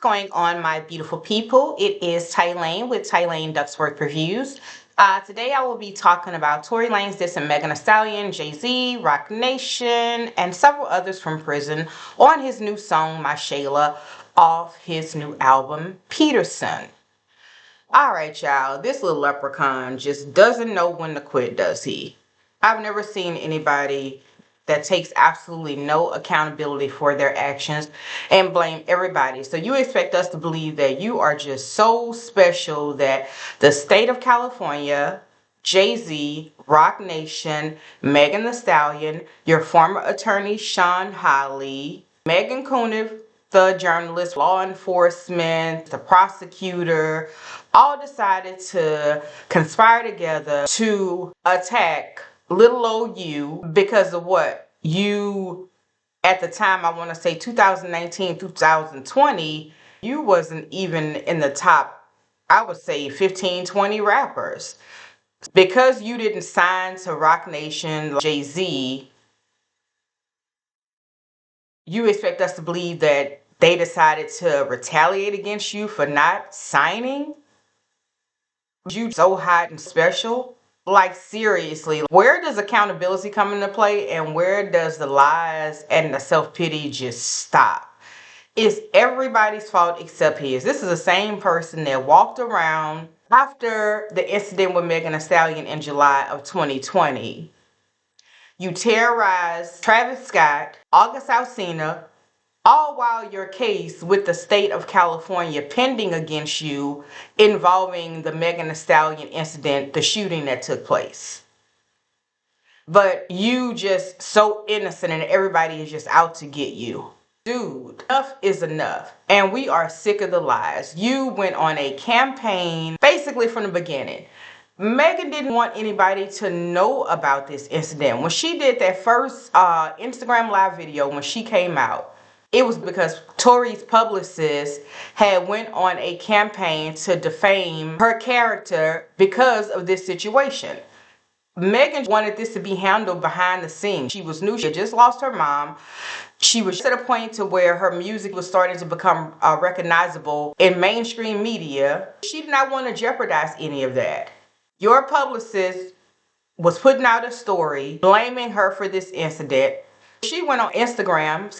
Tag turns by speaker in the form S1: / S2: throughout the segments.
S1: Going on, my beautiful people? It is Tylane with Tylane Ducksworth Reviews. Today I will be talking about Tory Lanez dissing Megan Thee Stallion, Jay-Z, Roc Nation, and several others from prison on his new song, My Shayla, off his new album, Peterson. Alright, y'all, this little leprechaun just doesn't know when to quit, does he? I've never seen anybody that takes absolutely no accountability for their actions and blame everybody. So you expect us to believe that you are just so special that the state of California, Jay-Z, Roc Nation, Megan Thee Stallion, your former attorney Sean Hawley, Megan Cuniff, the journalist, law enforcement, the prosecutor, all decided to conspire together to attack little old you because of what you, at the time, I want to say 2019, 2020, you wasn't even in the top, I would say 15, 20 rappers. Because you didn't sign to Roc Nation, Jay-Z, you expect us to believe that they decided to retaliate against you for not signing? You so hot and special? Like, seriously, where does accountability come into play and where does the lies and the self-pity just stop? It's everybody's fault except his. This is the same person that walked around after the incident with Megan Thee Stallion in July of 2020. You terrorized Travis Scott, August Alsina, all while your case with the state of California pending against you involving the Megan Thee Stallion incident, the shooting that took place. But you just so innocent and everybody is just out to get you. Dude, enough is enough. And we are sick of the lies. You went on a campaign basically from the beginning. Megan didn't want anybody to know about this incident. When she did that first Instagram live video when she came out, it was because Tory's publicist had went on a campaign to defame her character because of this situation. Megan wanted this to be handled behind the scenes. She was new. She had just lost her mom. She was at a point to where her music was starting to become recognizable in mainstream media. She did not want to jeopardize any of that. Your publicist was putting out a story blaming her for this incident. She went on Instagram,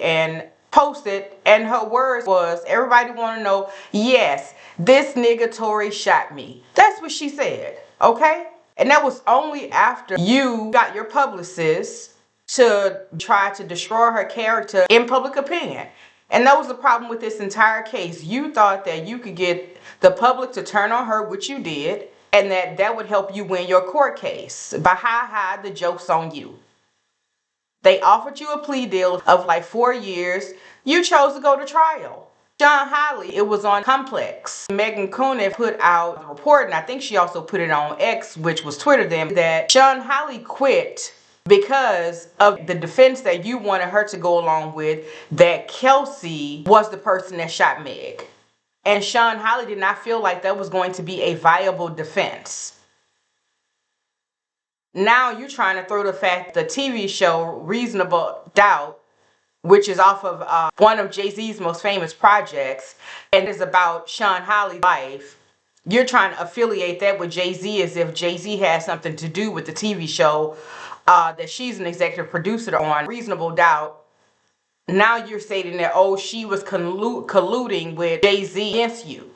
S1: and posted, and her words was, everybody want to know, yes, this nigga Tory shot me. That's what she said, okay? And that was only after you got your publicist to try to destroy her character in public opinion. And that was the problem with this entire case. You thought that you could get the public to turn on her, which you did, and that would help you win your court case. But hi, the joke's on you. They offered you a plea deal of like 4 years. You chose to go to trial. Sean Hawley, it was on Complex. Megan Cuniff put out a report, and I think she also put it on X, which was Twitter then, that Sean Hawley quit because of the defense that you wanted her to go along with, that Kelsey was the person that shot Meg. And Sean Hawley did not feel like that was going to be a viable defense. Now you're trying to throw the fact the TV show Reasonable Doubt, which is off of one of Jay-Z's most famous projects and is about Sean Hawley's life, you're trying to affiliate that with Jay-Z as if Jay-Z has something to do with the TV show that she's an executive producer on, Reasonable Doubt. Now you're stating that, oh, she was colluding with Jay-Z against you.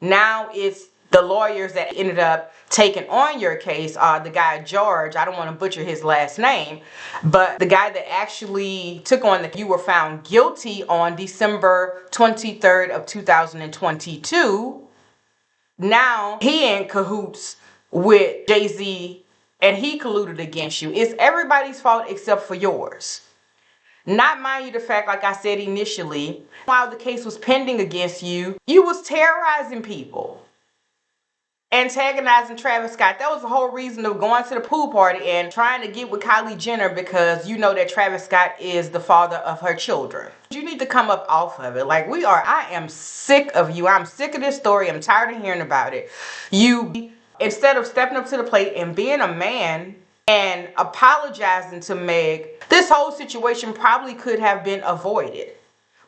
S1: Now it's the lawyers that ended up taking on your case, the guy George, I don't want to butcher his last name, but the guy that actually took on you were found guilty on December 23rd of 2022. Now he in cahoots with Jay-Z and he colluded against you. It's everybody's fault except for yours. Not mind you the fact, like I said initially, while the case was pending against you, you was terrorizing people. Antagonizing Travis Scott. That was the whole reason of going to the pool party and trying to get with Kylie Jenner, because you know that Travis Scott is the father of her children. You need to come up off of it. Like, I am sick of you. I'm sick of this story. I'm tired of hearing about it. You, instead of stepping up to the plate and being a man and apologizing to Meg, this whole situation probably could have been avoided.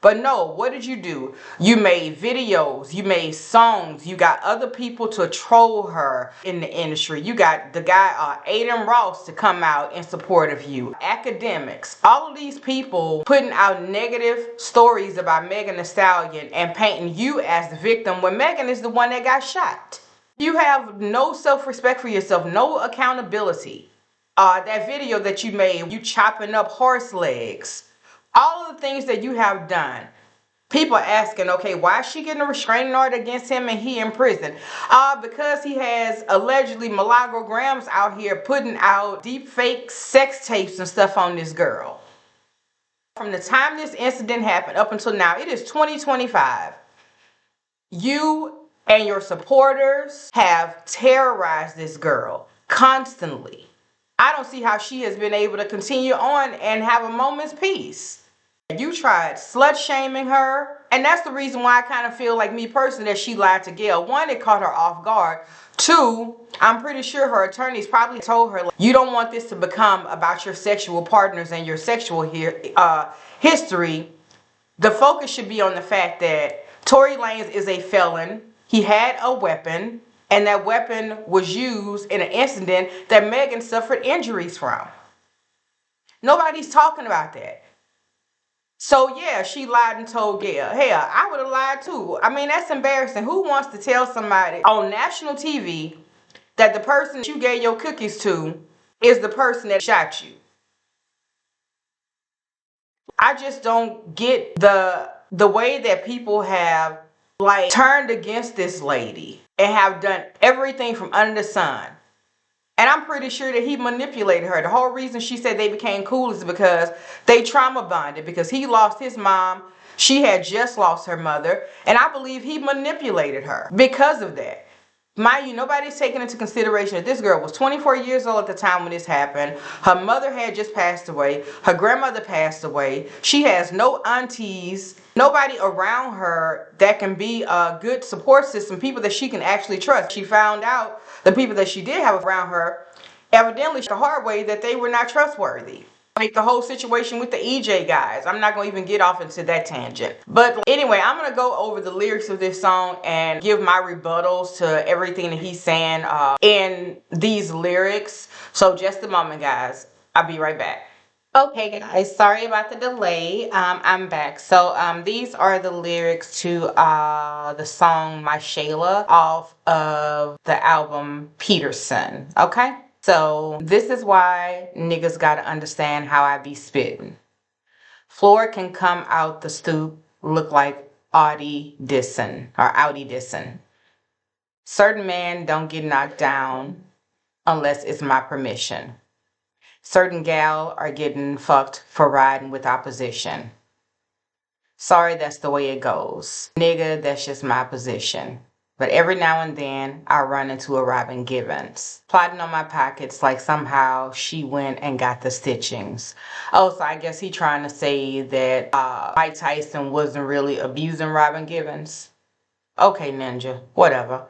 S1: But no, what did you do? You made videos, you made songs, you got other people to troll her in the industry. You got the guy, Aiden Ross, to come out in support of you. Academics, all of these people putting out negative stories about Megan Thee Stallion and painting you as the victim when Megan is the one that got shot. You have no self-respect for yourself, no accountability. That video that you made, you chopping up horse legs, all of the things that you have done. People asking, okay, why is she getting a restraining order against him and he in prison? Because he has allegedly milagograms out here putting out deep fake sex tapes and stuff on this girl. From the time this incident happened up until now, it is 2025. You and your supporters have terrorized this girl constantly. I don't see how she has been able to continue on and have a moment's peace. You tried slut shaming her, and that's the reason why I kind of feel like, me personally, that she lied to Gayle. One, it caught her off guard. Two, I'm pretty sure her attorneys probably told her, like, you don't want this to become about your sexual partners and your sexual history. The focus should be on the fact that Tory Lanez is a felon. He had a weapon, and that weapon was used in an incident that Megan suffered injuries from. Nobody's talking about that. So yeah, she lied and told Gayle. Hell, I would have lied too. I mean, that's embarrassing. Who wants to tell somebody on national TV that the person you gave your cookies to is the person that shot you? I just don't get the way that people have like turned against this lady and have done everything from under the sun. And I'm pretty sure that he manipulated her. The whole reason she said they became cool is because they trauma bonded, because he lost his mom. She had just lost her mother. And I believe he manipulated her because of that. Mind you, nobody's taking into consideration that this girl was 24 years old at the time when this happened. Her mother had just passed away. Her grandmother passed away. She has no aunties, nobody around her that can be a good support system, people that she can actually trust. She found out the people that she did have around her, evidently the hard way, that they were not trustworthy. Like the whole situation with the EJ guys. I'm not going to even get off into that tangent. But anyway, I'm going to go over the lyrics of this song and give my rebuttals to everything that he's saying in these lyrics. So just a moment, guys. I'll be right back. Okay, guys, sorry about the delay. I'm back. So these are the lyrics to the song My Shayla off of the album Peterson. Okay? So this is why niggas gotta understand how I be spitting. Floor can come out the stoop, look like Audi dissing. Certain men don't get knocked down unless it's my permission. Certain gal are getting fucked for riding with opposition. Sorry, that's the way it goes. Nigga, that's just my position. But every now and then, I run into a Robin Givens, plotting on my pockets like somehow she went and got the stitchings. Oh, so I guess he trying to say that Mike Tyson wasn't really abusing Robin Givens. Okay, Ninja, whatever.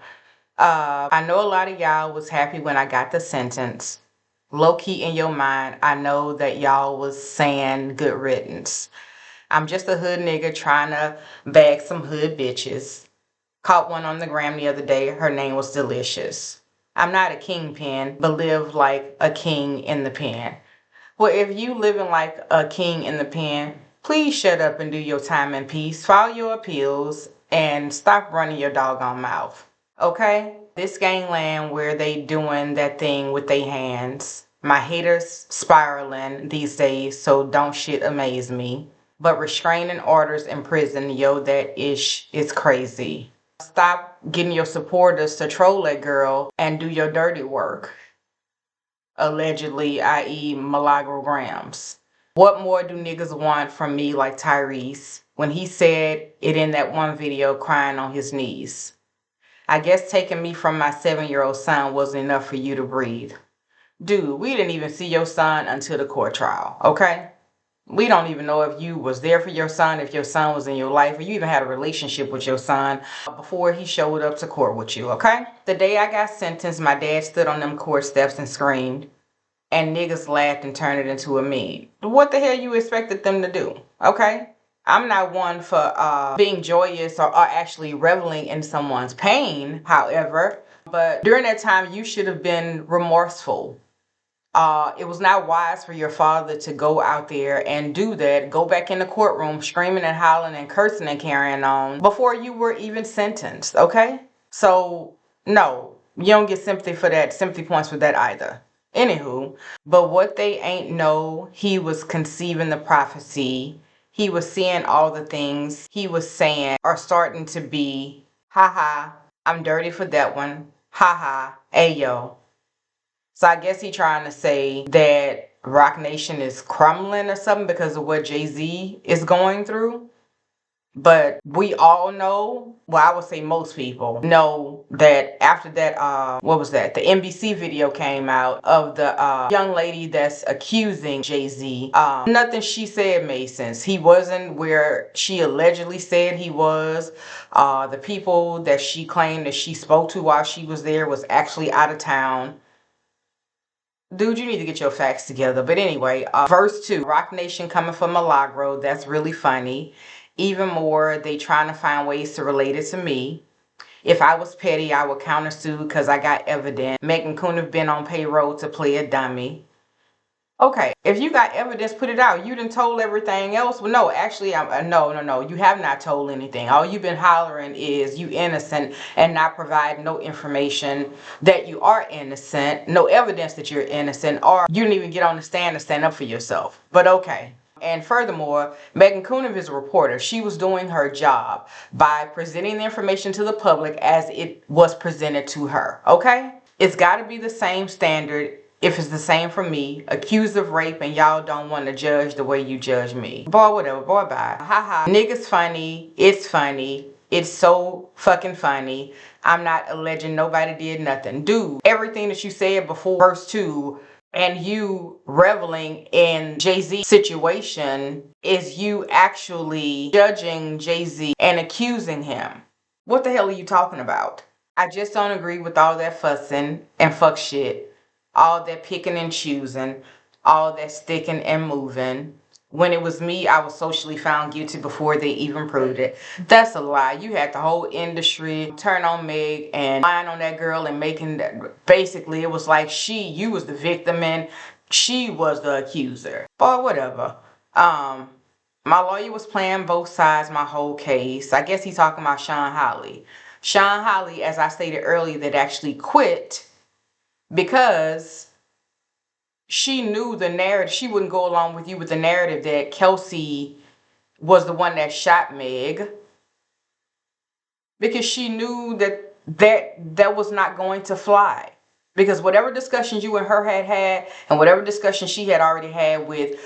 S1: I know a lot of y'all was happy when I got the sentence. Low-key in your mind, I know that y'all was saying good riddance. I'm just a hood nigga trying to bag some hood bitches. Caught one on the gram the other day. Her name was Delicious. I'm not a kingpin, but live like a king in the pen. Well, if you living like a king in the pen, please shut up and do your time in peace. File your appeals and stop running your doggone mouth. Okay? This gangland where they doing that thing with their hands. My haters spiraling these days, so don't shit amaze me. But restraining orders in prison, yo, that ish is crazy. Stop getting your supporters to troll that girl and do your dirty work. Allegedly, i.e. milagograms. What more do niggas want from me like Tyrese when he said it in that one video crying on his knees? I guess taking me from my 7-year-old son wasn't enough for you to breathe. Dude, we didn't even see your son until the court trial, okay? We don't even know if you was there for your son, if your son was in your life, or you even had a relationship with your son before he showed up to court with you, okay? The day I got sentenced, my dad stood on them court steps and screamed, and niggas laughed and turned it into a meme. What the hell you expected them to do, okay? I'm not one for being joyous or actually reveling in someone's pain, however, but during that time, you should have been remorseful. It was not wise for your father to go out there and do that, go back in the courtroom screaming and hollering and cursing and carrying on before you were even sentenced, okay? So, no, you don't get sympathy for that, sympathy points for that either. Anywho, but what they ain't know, he was conceiving the prophecy. He was seeing all the things he was saying are starting to be, haha, I'm dirty for that one. Haha, ayo. So I guess he trying to say that Rock Nation is crumbling or something because of what Jay-Z is going through. But we all know, well, I would say most people know that after that, what was that? The NBC video came out of the young lady that's accusing Jay-Z. Nothing she said made sense. He wasn't where she allegedly said he was. The people that she claimed that she spoke to while she was there was actually out of town. Dude, you need to get your facts together. But anyway, verse 2, Rock Nation coming for Milagro. That's really funny. Even more, they trying to find ways to relate it to me. If I was petty, I would countersue because I got evidence. Megan couldn't have been on payroll to play a dummy. Okay, if you got evidence, put it out. You done told everything else. Well, no, actually, no. You have not told anything. All you've been hollering is you innocent and not providing no information that you are innocent, no evidence that you're innocent, or you didn't even get on the stand to stand up for yourself. But okay. And furthermore, Megan Kunev is a reporter. She was doing her job by presenting the information to the public as it was presented to her. Okay? It's got to be the same standard if it's the same for me, accused of rape, and y'all don't want to judge the way you judge me. Boy, whatever. Boy, bye. Haha. Niggas funny. It's funny. It's so fucking funny. I'm not alleging nobody did nothing. Dude, everything that you said before verse 2 and you reveling in Jay-Z's situation is you actually judging Jay-Z and accusing him. What the hell are you talking about? I just don't agree with all that fussing and fuck shit, all that picking and choosing, all that sticking and moving. When it was me, I was socially found guilty before they even proved it. That's a lie. You had the whole industry turn on Meg and lying on that girl and making that. Basically, it was like you was the victim and she was the accuser. Or whatever. My lawyer was playing both sides my whole case. I guess he's talking about Sean Holly. Sean Holly, as I stated earlier, that actually quit because she knew the narrative. She wouldn't go along with you with the narrative that Kelsey was the one that shot Meg, because she knew that was not going to fly. Because whatever discussions you and her had and whatever discussion she had already had with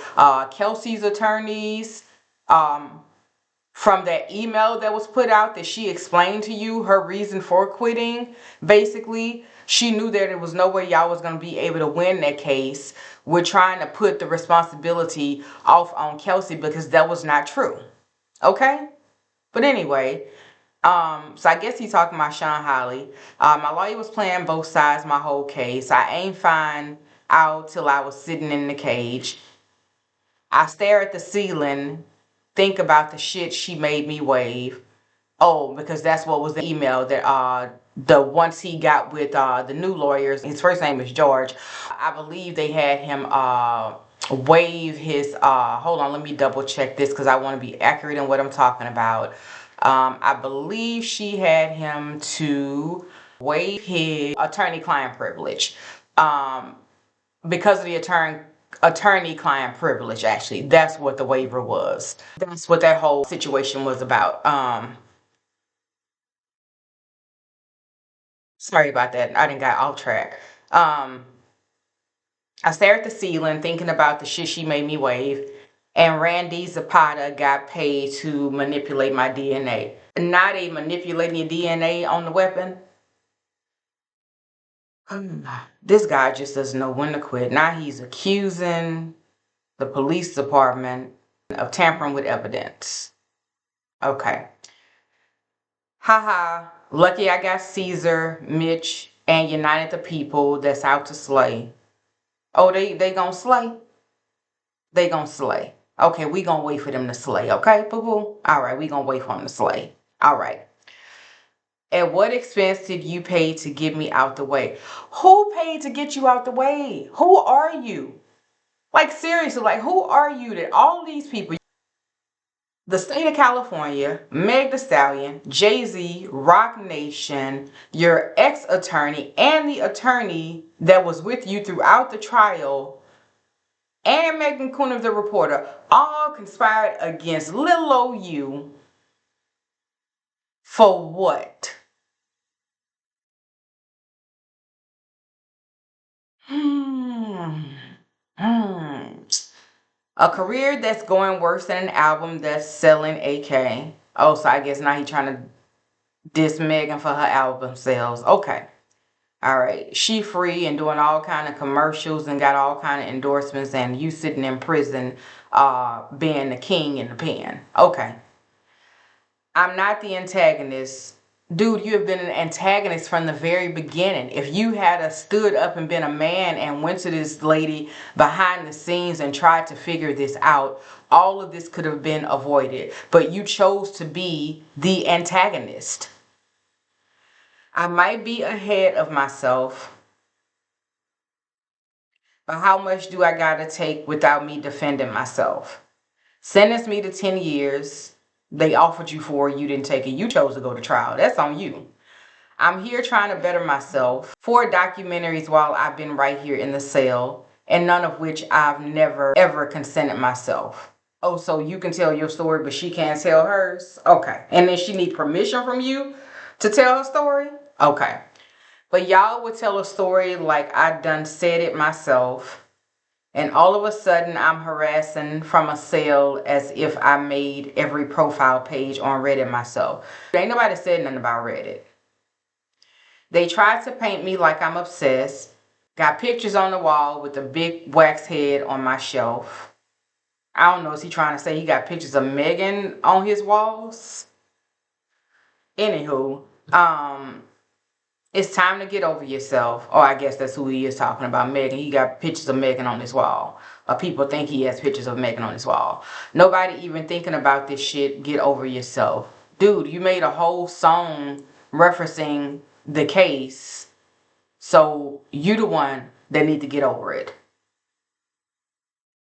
S1: Kelsey's attorneys, from that email that was put out that she explained to you her reason for quitting, basically, she knew that there was no way y'all was going to be able to win that case. We're trying to put the responsibility off on Kelsey because that was not true. Okay? But anyway, so I guess he's talking about Sean Holly. My lawyer was playing both sides my whole case. I ain't find out till I was sitting in the cage. I stare at the ceiling, think about the shit she made me wave. Oh, because that's what was the email that the once he got with the new lawyers. His first name is George. I believe they had him waive his hold on, let me double check this because I want to be accurate in what I'm talking about. I believe she had him to waive his attorney-client privilege. Because of the attorney-client privilege, actually. That's what the waiver was. That's what that whole situation was about. Sorry about that. I didn't got off track. I stare at the ceiling thinking about the shit she made me wave. And Randy Zapata got paid to manipulate my DNA. Now they manipulating your DNA on the weapon. This guy just doesn't know when to quit. Now he's accusing the police department of tampering with evidence. Okay. Haha. Lucky I got Caesar, Mitch, and United the People that's out to slay. Oh, they gonna slay? They gonna slay. Okay, we gonna wait for them to slay, okay, boo-boo? Alright, we gonna wait for them to slay. Alright. At what expense did you pay to get me out the way? Who paid to get you out the way? Who are you? Like, seriously, like, who are you that all these people, the state of California, Meg Thee Stallion, Jay-Z, Rock Nation, your ex-attorney, and the attorney that was with you throughout the trial, and Megan Kuhn, the reporter, all conspired against little old you for what? Hmm. Hmm. A career that's going worse than an album that's selling AK. Oh, so I guess now he trying to diss Megan for her album sales. Okay. All right. She free and doing all kind of commercials and got all kind of endorsements, and you sitting in prison being the king in the pen. Okay. I'm not the antagonist. Dude, you have been an antagonist from the very beginning. If you had stood up and been a man and went to this lady behind the scenes and tried to figure this out, all of this could have been avoided. But you chose to be the antagonist. I might be ahead of myself, but how much do I gotta take without me defending myself? Sentence me to 10 years. They offered you 4, you didn't take it. You chose to go to trial. That's on you. I'm here trying to better myself. 4 documentaries while I've been right here in the cell, and none of which I've never ever consented myself. Oh, so you can tell your story, but she can't tell hers? Okay. And then she needs permission from you to tell her story? Okay. But y'all would tell a story like I done said it myself, and all of a sudden I'm harassing from a cell as if I made every profile page on Reddit myself. Ain't nobody said nothing about Reddit. They tried to paint me like I'm obsessed. Got pictures on the wall with a big wax head on my shelf. I don't know, is he trying to say he got pictures of Megan on his walls? Anywho, it's time to get over yourself. Oh, I guess that's who he is talking about, Megan. He got pictures of Megan on his wall. Or people think he has pictures of Megan on his wall. Nobody even thinking about this shit. Get over yourself. Dude, you made a whole song referencing the case. So you the one that need to get over it.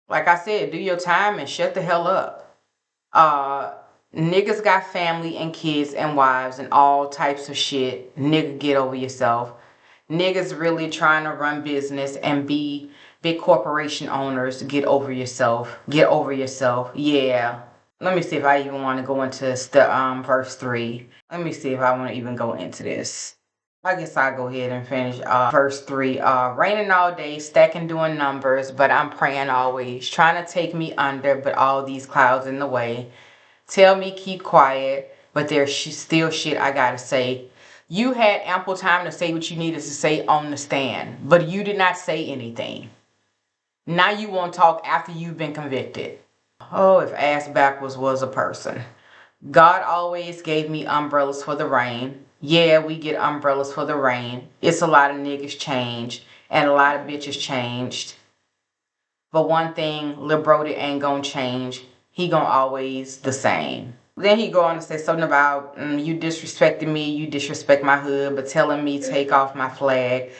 S1: Like I said, do your time and shut the hell up. Niggas got family and kids and wives and all types of shit. Nigga, get over yourself. Niggas really trying to run business and be big corporation owners. Get over yourself. Get over yourself. Yeah. Let me see if I even want to go into the verse 3. Let me see if I want to even go into this. I guess I'll go ahead and finish verse 3. Raining all day, stacking doing numbers, but I'm praying always. Trying to take me under, but all these clouds in the way. Tell me keep quiet, but there's still shit I gotta say. You had ample time to say what you needed to say on the stand, but you did not say anything. Now you won't talk after you've been convicted. Oh, if ass backwards was a person. God always gave me umbrellas for the rain. Yeah, we get umbrellas for the rain. It's a lot of niggas changed and a lot of bitches changed. But one thing, Lil Brody ain't gonna change. He gonna always the same. Then he go on to say something about you disrespecting me, you disrespect my hood, but telling me take off my flag.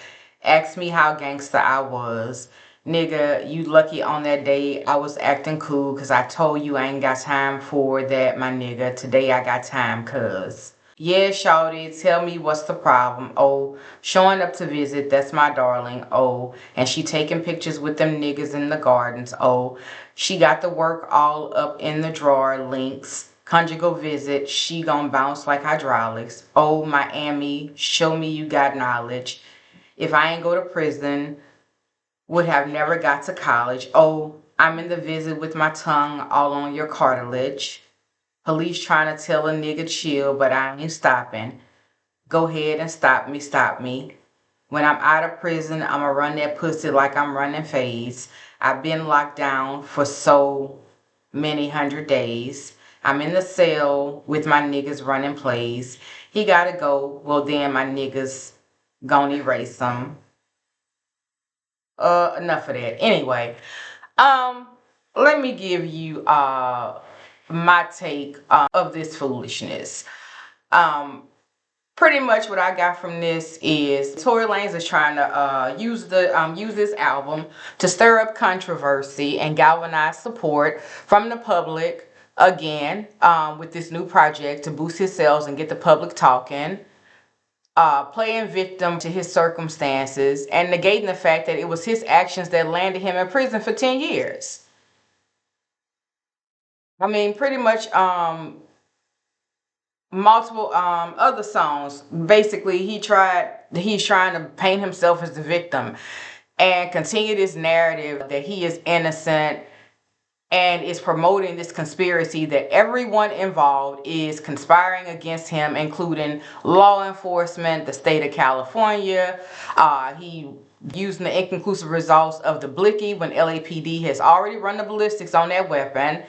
S1: Ask me how gangster I was. Nigga, you lucky on that day I was acting cool because I told you I ain't got time for that, my nigga. Today I got time, cuz. Yeah, shawty, tell me what's the problem. Oh, showing up to visit, that's my darling. Oh, and she taking pictures with them niggas in the gardens. Oh, she got the work all up in the drawer, links. Conjugal visit, she gon' bounce like hydraulics. Oh, Miami, show me you got knowledge. If I ain't go to prison, would have never got to college. Oh, I'm in the visit with my tongue all on your cartilage. Police trying to tell a nigga chill, but I ain't stopping. Go ahead and stop me, stop me. When I'm out of prison, I'ma run that pussy like I'm running phase. I've been locked down for so many 100 days. I'm in the cell with my niggas running plays. He gotta go, well then my niggas gonna erase him. Enough of that. Anyway, um, let me give you my take of this foolishness. Um, Pretty much what I got from this is Tory Lanez is trying to use this album to stir up controversy and galvanize support from the public again with this new project to boost his sales and get the public talking. Playing victim to his circumstances and negating the fact that it was his actions that landed him in prison for 10 years. I mean, pretty much multiple other songs. Basically, he's trying to paint himself as the victim and continue this narrative that he is innocent and is promoting this conspiracy that everyone involved is conspiring against him, including law enforcement, the state of California. He using the inconclusive results of the blicky when LAPD has already run the ballistics on that weapon.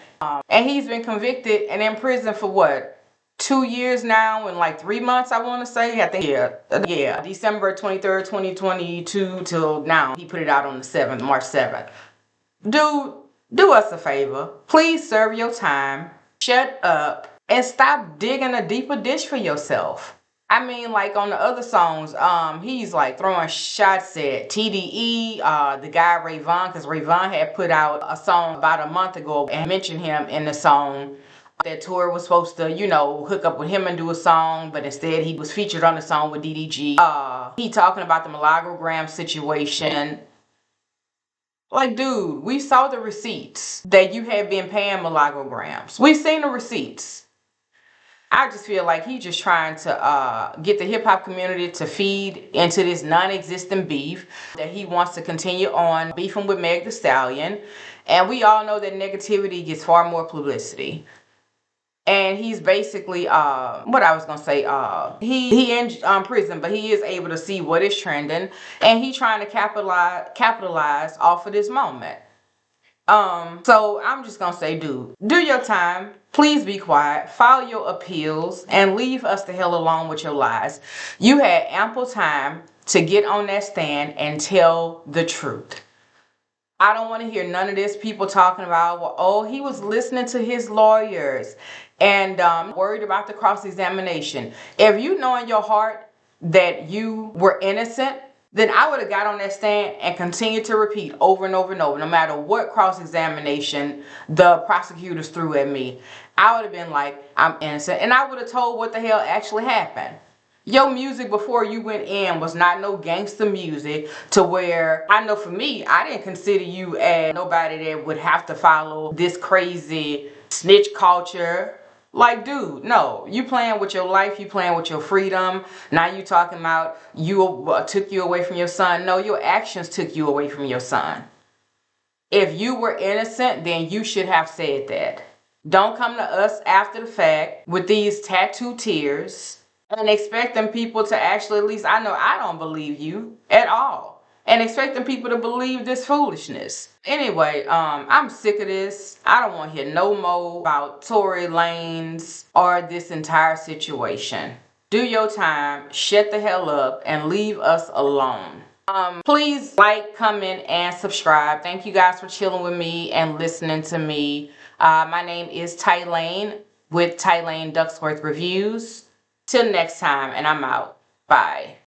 S1: And he's been convicted and in prison for what? 2 years now and like 3 months, I want to say. I think, yeah, December 23rd, 2022 till now. He put it out on the 7th, March 7th. Dude, do us a favor. Please serve your time, shut up, and stop digging a deeper ditch for yourself. I mean, like on the other songs, he's like throwing shots at TDE, the guy Rayvon, because Rayvon had put out a song about a month ago and mentioned him in the song. That Tory was supposed to, hook up with him and do a song, but instead he was featured on the song with DDG. He talking about the Milagro situation. Like, dude, we saw the receipts that you have been paying Milagro. We've seen the receipts. I just feel like he's just trying to get the hip hop community to feed into this non-existent beef that he wants to continue on beefing with Meg the Stallion. And we all know that negativity gets far more publicity. And he's basically what I was gonna say, he in prison, but he is able to see what is trending, and he trying to capitalize off of this moment. So I'm just gonna say, dude, do your time. Please be quiet, file your appeals, and leave us the hell alone with your lies. You had ample time to get on that stand and tell the truth. I don't want to hear none of this people talking about, well, oh, he was listening to his lawyers and worried about the cross-examination. If you know in your heart that you were innocent, then I would have got on that stand and continued to repeat over and over and over, no matter what cross-examination the prosecutors threw at me. I would have been like, I'm innocent. And I would have told what the hell actually happened. Your music before you went in was not no gangster music to where, I know for me, I didn't consider you as nobody that would have to follow this crazy snitch culture. Like, dude, no, you playing with your life, you playing with your freedom. Now you talking about took you away from your son. No, your actions took you away from your son. If you were innocent, then you should have said that. Don't come to us after the fact with these tattoo tears and expecting people to actually, at least I know I don't believe you at all. And expecting people to believe this foolishness. Anyway, I'm sick of this. I don't want to hear no more about Tory Lanez or this entire situation. Do your time, shut the hell up, and leave us alone. Please like, comment, and subscribe. Thank you guys for chilling with me and listening to me. My name is Tylane with Tylane Ducksworth Reviews. Till next time, and I'm out. Bye.